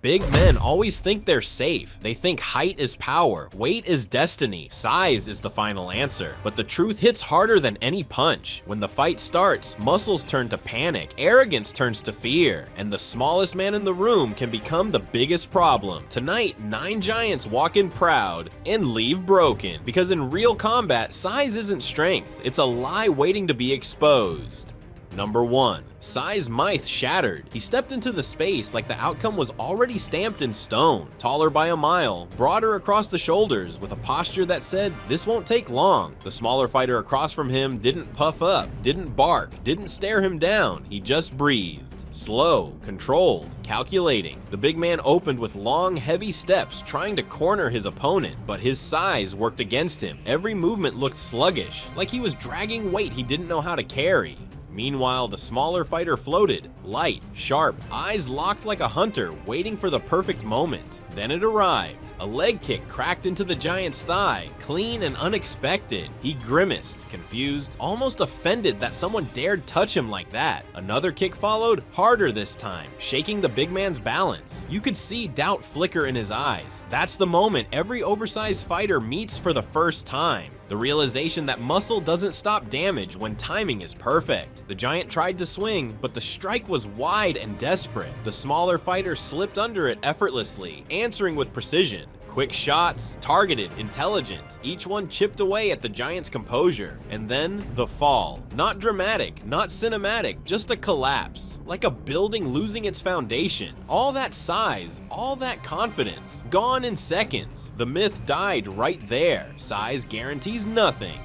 Big men always think they're safe. They think height is power, weight is destiny, size is the final answer. But the truth hits harder than any punch. When the fight starts, muscles turn to panic, arrogance turns to fear, and the smallest man in the room can become the biggest problem. Tonight, 9 giants walk in proud and leave broken. Because in real combat, size isn't strength, it's a lie waiting to be exposed. Number 1. Sai's myth shattered. He stepped into the space like the outcome was already stamped in stone. Taller by a mile, broader across the shoulders, with a posture that said, "This won't take long." The smaller fighter across from him didn't puff up, didn't bark, didn't stare him down, he just breathed. Slow, controlled, calculating. The big man opened with long, heavy steps, trying to corner his opponent, but his size worked against him. Every movement looked sluggish, like he was dragging weight he didn't know how to carry. Meanwhile, the smaller fighter floated, light, sharp, eyes locked like a hunter, waiting for the perfect moment. Then it arrived. A leg kick cracked into the giant's thigh, clean and unexpected. He grimaced, confused, almost offended that someone dared touch him like that. Another kick followed, harder this time, shaking the big man's balance. You could see doubt flicker in his eyes. That's the moment every oversized fighter meets for the first time. The realization that muscle doesn't stop damage when timing is perfect. The giant tried to swing, but the strike was wide and desperate. The smaller fighter slipped under it effortlessly, answering with precision. Quick shots, targeted, intelligent. Each one chipped away at the giant's composure. And then, the fall. Not dramatic, not cinematic, just a collapse. Like a building losing its foundation. All that size, all that confidence, gone in seconds. The myth died right there. Size guarantees nothing.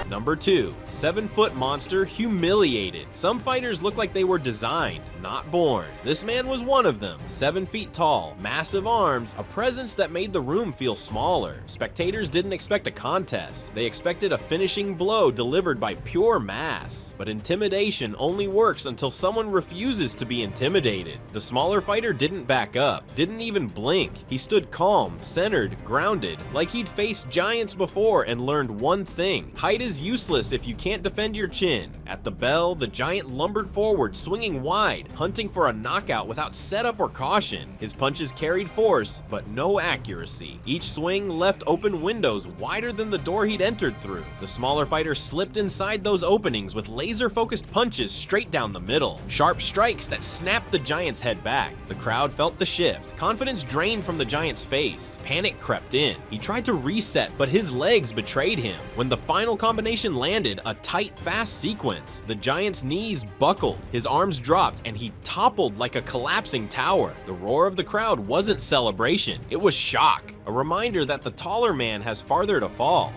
Number 2. 7-foot monster humiliated. Some fighters look like they were designed, not born. This man was one of them. 7 feet tall, massive arms, a presence that made the room feel smaller. Spectators didn't expect a contest. They expected a finishing blow delivered by pure mass. But intimidation only works until someone refuses to be intimidated. The smaller fighter didn't back up, didn't even blink. He stood calm, centered, grounded, like he'd faced giants before and learned one thing: height is useless if you can't defend your chin. At the bell, the giant lumbered forward, swinging wide, hunting for a knockout without setup or caution. His punches carried force, but no accuracy. Each swing left open windows wider than the door he'd entered through. The smaller fighter slipped inside those openings with laser-focused punches straight down the middle. Sharp strikes that snapped the giant's head back. The crowd felt the shift. Confidence drained from the giant's face. Panic crept in. He tried to reset, but his legs betrayed him. When the final combination landed, a tight, fast sequence, the giant's knees buckled, his arms dropped, and he toppled like a collapsing tower. The roar of the crowd wasn't celebration, it was shock, a reminder that the taller man has farther to fall.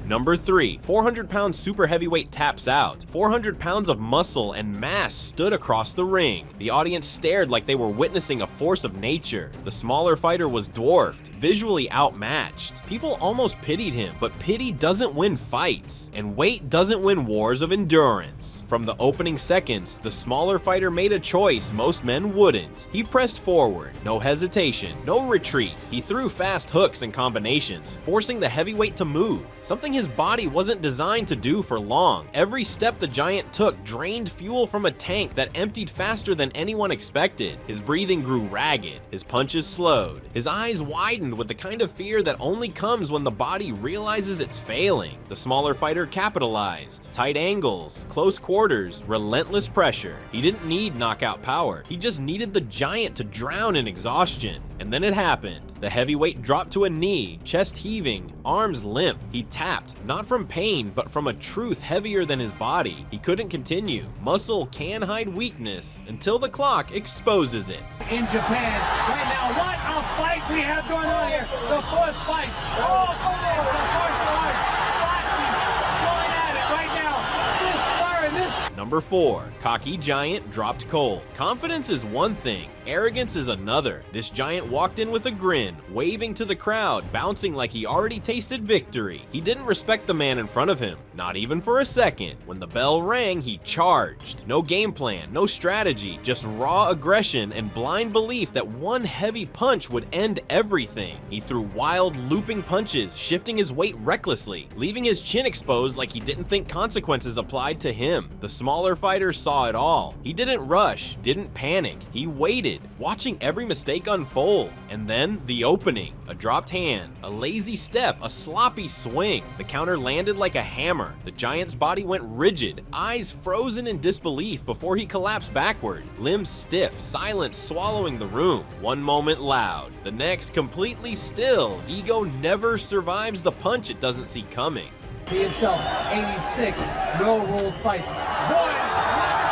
Number 3. 400-pound super heavyweight taps out. 400 pounds of muscle and mass stood across the ring. The audience stared like they were witnessing a force of nature. The smaller fighter was dwarfed, visually outmatched. People almost pitied him, but pity doesn't win fights, and weight doesn't win wars of endurance. From the opening seconds, the smaller fighter made a choice most men wouldn't. He pressed forward, no hesitation, no retreat. He threw fast hooks and combinations, forcing the heavyweight to move, something his body wasn't designed to do for long. Every step the giant took drained fuel from a tank that emptied faster than anyone expected. His breathing grew ragged, his punches slowed, his eyes widened with the kind of fear that only comes when the body realizes it's failing. The smaller fighter capitalized. Tight angles, close quarters, relentless pressure. He didn't need knockout power, he just needed the giant to drown in exhaustion. And then it happened. The heavyweight dropped to a knee, chest heaving, arms limp. He tapped, not from pain, but from a truth heavier than his body. He couldn't continue. Muscle can hide weakness until the clock exposes it. In Japan, right now, what a fight we have going on here. The fourth fight. Oh, Goliath, the martial arts, boxing, going at it right now. This fire and this. Number 4. Cocky giant dropped cold. Confidence is one thing, Arrogance is another. This giant walked in with a grin, waving to the crowd, bouncing like he already tasted victory. He didn't respect the man in front of him, not even for a second. When the bell rang, he charged. No game plan, no strategy, just raw aggression and blind belief that one heavy punch would end everything. He threw wild, looping punches, shifting his weight recklessly, leaving his chin exposed like he didn't think consequences applied to him. The smaller fighter saw it all. He didn't rush, didn't panic. He waited, watching every mistake unfold. And then the opening. A dropped hand, a lazy step, a sloppy swing. The counter landed like a hammer. The giant's body went rigid, eyes frozen in disbelief before he collapsed backward, limbs stiff, silence swallowing the room. One moment loud, the next completely still. Ego never survives the punch it doesn't see coming. He himself, 86, no rules fights. Boy,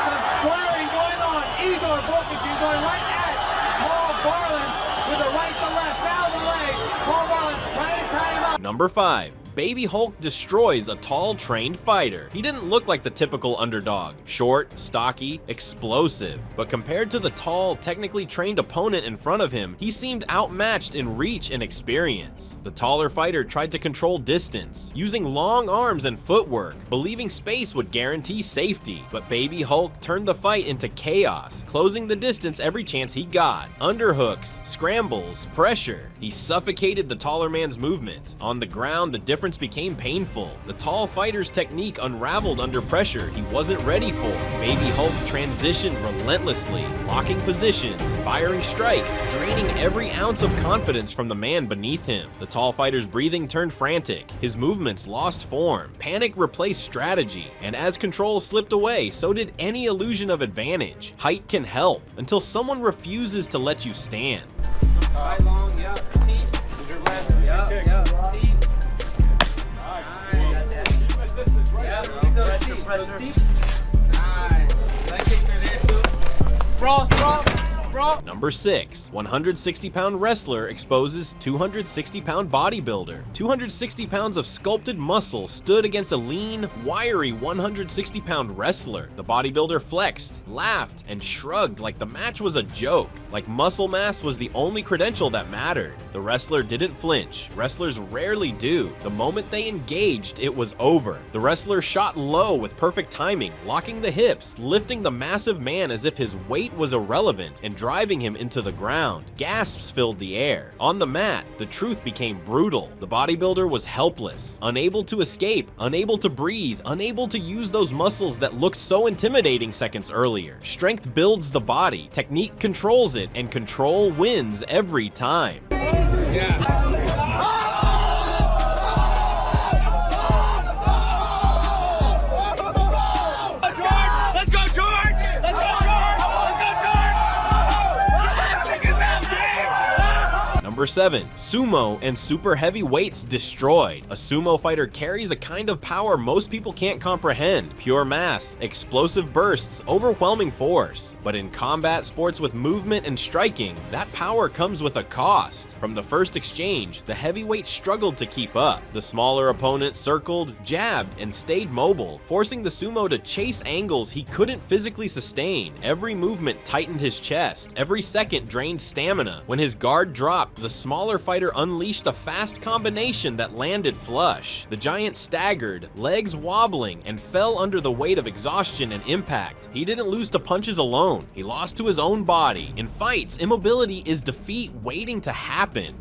some firing going on. Igor Volkovich going right at Paul Barlins with a right to left, down the leg. Paul Barlins trying to tie him up. Number 5. Baby Hulk destroys a tall, trained fighter. He didn't look like the typical underdog. Short, stocky, explosive. But compared to the tall, technically trained opponent in front of him, he seemed outmatched in reach and experience. The taller fighter tried to control distance, using long arms and footwork, believing space would guarantee safety. But Baby Hulk turned the fight into chaos, closing the distance every chance he got. Underhooks, scrambles, pressure. He suffocated the taller man's movement. On the ground, the difference became painful. The tall fighter's technique unraveled under pressure he wasn't ready for. Baby Hulk transitioned relentlessly, locking positions, firing strikes, draining every ounce of confidence from the man beneath him. The tall fighter's breathing turned frantic. His movements lost form. Panic replaced strategy. And as control slipped away, so did any illusion of advantage. Height can help, until someone refuses to let you stand. Right long, yeah. Teeth. Your left, yeah. Teeth. Number 6. 160-pound wrestler exposes 260-pound bodybuilder. 260 pounds of sculpted muscle stood against a lean, wiry 160-pound wrestler. The bodybuilder flexed, laughed, and shrugged like the match was a joke, like muscle mass was the only credential that mattered. The wrestler didn't flinch. Wrestlers rarely do. The moment they engaged, it was over. The wrestler shot low with perfect timing, locking the hips, lifting the massive man as if his weight was irrelevant, and driving him into the ground. Gasps filled the air. On the mat, the truth became brutal. The bodybuilder was helpless, unable to escape, unable to breathe, unable to use those muscles that looked so intimidating seconds earlier. Strength builds the body, technique controls it, and control wins every time. Yeah. Number 7. Sumo and super heavyweights destroyed. A sumo fighter carries a kind of power most people can't comprehend. Pure mass, explosive bursts, overwhelming force. But in combat sports with movement and striking, that power comes with a cost. From the first exchange, the heavyweight struggled to keep up. The smaller opponent circled, jabbed, and stayed mobile, forcing the sumo to chase angles he couldn't physically sustain. Every movement tightened his chest. Every second drained stamina. When his guard dropped, the smaller fighter unleashed a fast combination that landed flush. The giant staggered, legs wobbling, and fell under the weight of exhaustion and impact. He didn't lose to punches alone. He lost to his own body. In fights, immobility is defeat waiting to happen.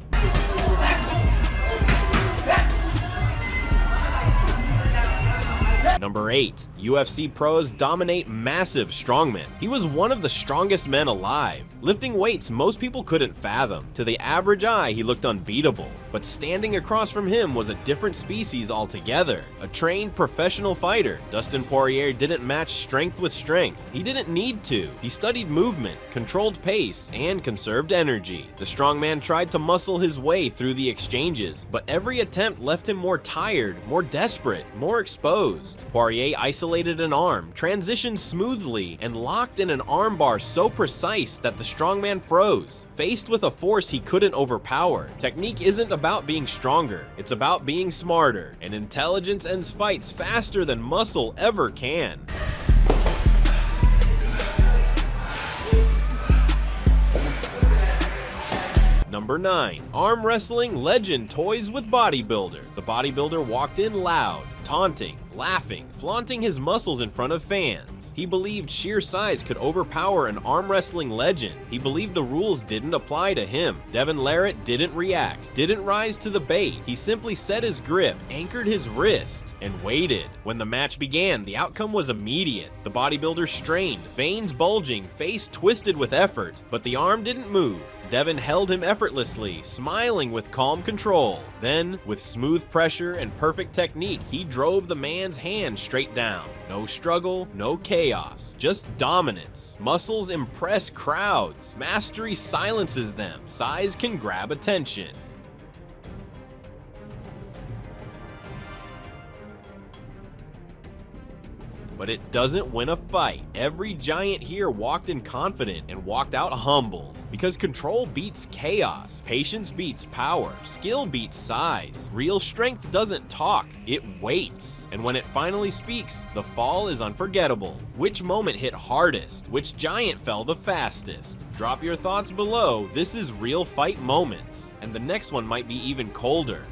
Number 8. UFC pros dominate massive strongmen. He was one of the strongest men alive, lifting weights most people couldn't fathom. To the average eye, he looked unbeatable, but standing across from him was a different species altogether. A trained professional fighter, Dustin Poirier didn't match strength with strength. He didn't need to. He studied movement, controlled pace, and conserved energy. The strongman tried to muscle his way through the exchanges, but every attempt left him more tired, more desperate, more exposed. Poirier isolated an arm, transitioned smoothly, and locked in an armbar so precise that the strongman froze. Faced with a force he couldn't overpower, technique isn't about being stronger, it's about being smarter, and intelligence ends fights faster than muscle ever can. Number 9. Arm wrestling legend toys with bodybuilder. The bodybuilder walked in loud, taunting, laughing, flaunting his muscles in front of fans. He believed sheer size could overpower an arm wrestling legend. He believed the rules didn't apply to him. Devin Larratt didn't react, didn't rise to the bait. He simply set his grip, anchored his wrist, and waited. When the match began, the outcome was immediate. The bodybuilder strained, veins bulging, face twisted with effort, but the arm didn't move. Devin held him effortlessly, smiling with calm control. Then, with smooth pressure and perfect technique, he drove the man's hand straight down. No struggle, no chaos, just dominance. Muscles impress crowds. Mastery silences them. Size can grab attention. But it doesn't win a fight. Every giant here walked in confident and walked out humbled. Because control beats chaos, patience beats power, skill beats size. Real strength doesn't talk, it waits. And when it finally speaks, the fall is unforgettable. Which moment hit hardest? Which giant fell the fastest? Drop your thoughts below. This is Real Fight Moments. And the next one might be even colder.